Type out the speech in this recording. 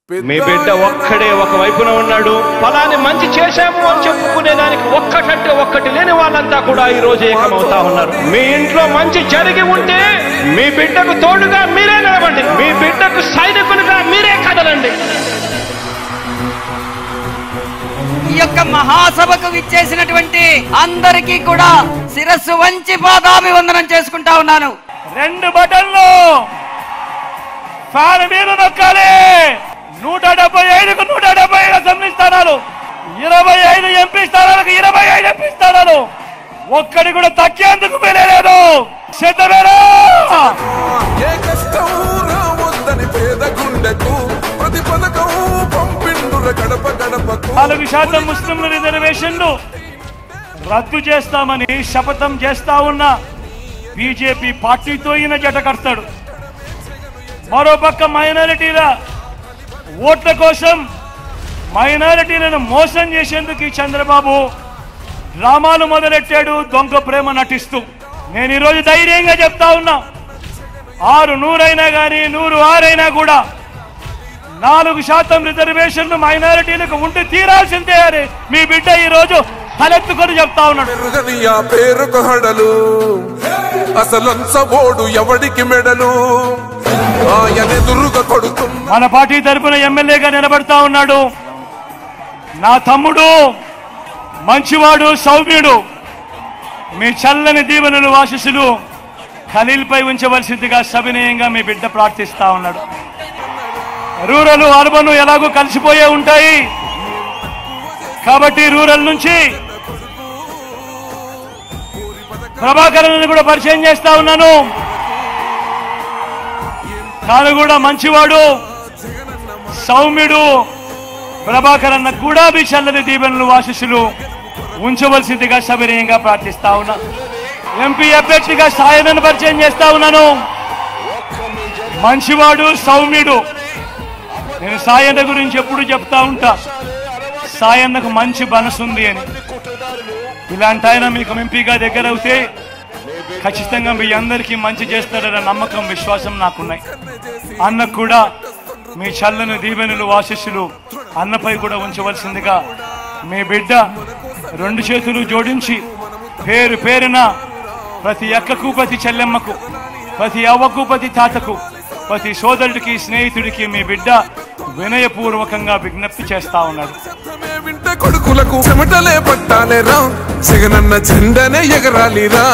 మీ బిడ్డ ఒక్కడే ఒక వైపున ఉన్నాడు. ఫలాన్ని మంచి చేశాము అని చెప్పుకునేదానికి ఒక్కటంటే ఒక్కటి లేని వాళ్ళంతా కూడా ఈ రోజు ఏకమవుతా ఉన్నారు. మీ ఇంట్లో మంచి జరిగి ఉంటే మీ బిడ్డకు తోడుగా మీరే నిలబండి, మీ బిడ్డకు సైనికులుగా మీరే కదలండి. ఈ యొక్క మహాసభకు విచ్చేసినటువంటి అందరికీ కూడా శిరస్సు వంచి పాదాభివందనం చేసుకుంటా ఉన్నాను. 2 బటన్లు ఫ్యాన్ మీద నొక్కాలి. 175కు 175 అసెంబ్లీ స్థానాలు, 25 ఎంపీ స్థానాలకు 25 ఎంపీ స్థానాలు, ఒక్కడి కూడా తగ్గేందుకు వీలేదు. సిద్ధమేనా? 4% ముస్లింల రిజర్వేషన్లు రద్దు చేస్తామని శపథం చేస్తా ఉన్న బీజేపీ పార్టీతో ఈయన జట కడతాడు. మరోపక్క మైనారిటీల ఓట్ల కోసం మైనారిటీలను మోసం చేసేందుకు ఈ చంద్రబాబు డ్రామాలు మొదలెట్టాడు, దొంగ ప్రేమ నటిస్తూ. నేను ఈరోజు ధైర్యంగా చెప్తా ఉన్నా, 100 అయినా కానీ 106 అయినా కూడా 4% రిజర్వేషన్లు మైనారిటీలకు ఉండి తీరాల్సిందే అని మీ బిడ్డ ఈ రోజు తలెత్తుకొని చెప్తా ఉన్నాడు. పేరుకు హడలు అసలు ఎవడికి మెడలు మన పార్టీ తరఫున ఎమ్మెల్యేగా నిలబడతా ఉన్నాడు నా తమ్ముడు, మంచివాడు, సౌమ్యుడు. మీ చల్లని దీవెనలు ఆశీస్సులు ఖలీల్ పై ఉంచవలసిందిగా సవినయంగా మీ బిడ్డ ప్రార్థిస్తా ఉన్నాడు. రూరల్ అర్బన్ ఎలాగో కలిసిపోయే ఉంటాయి కాబట్టి రూరల్ నుంచి ప్రభాకరన్ కూడా పరిచయం చేస్తా ఉన్నాను. తాను కూడా మంచివాడు, సౌమ్యుడు. ప్రభాకరన్న కూడా మీ చల్లని దీవెనలు ఆశీస్సులు ఉంచవలసిందిగా సవినయంగా ప్రార్థిస్తా ఉన్నా. ఎంపీ అభ్యర్థిగా సాయన్నను పరిచయం చేస్తా ఉన్నాను. మంచివాడు, సౌమ్యుడు. నేను సాయన్న గురించి ఎప్పుడు చెప్తా ఉంటా, సాయన్నకు మంచి మనసు ఉంది అని. ఇలాంటి ఆయన మీకు ఎంపీగా దగ్గర అవుతే ఖచ్చితంగా మీ అందరికీ మంచి చేస్తాడన్న నమ్మకం, విశ్వాసం నాకున్నాయి. అన్నకు కూడా మీ చల్లని దీవెనలు ఆశీస్సులు అన్నపై కూడా ఉంచవలసిందిగా మీ బిడ్డ 2 చేతులు జోడించి పేరు పేరున ప్రతి అక్కకు, ప్రతి చెల్లెమ్మకు, ప్రతి అవ్వకు, ప్రతి తాతకు, ప్రతి సోదరుడికి, స్నేహితుడికి మీ బిడ్డ వినయపూర్వకంగా విజ్ఞప్తి చేస్తా ఉన్నాడు. కొడుకులకు చెమటలే పట్టాలేరా, జగనన్న జెండనే ఎగరాలిరా.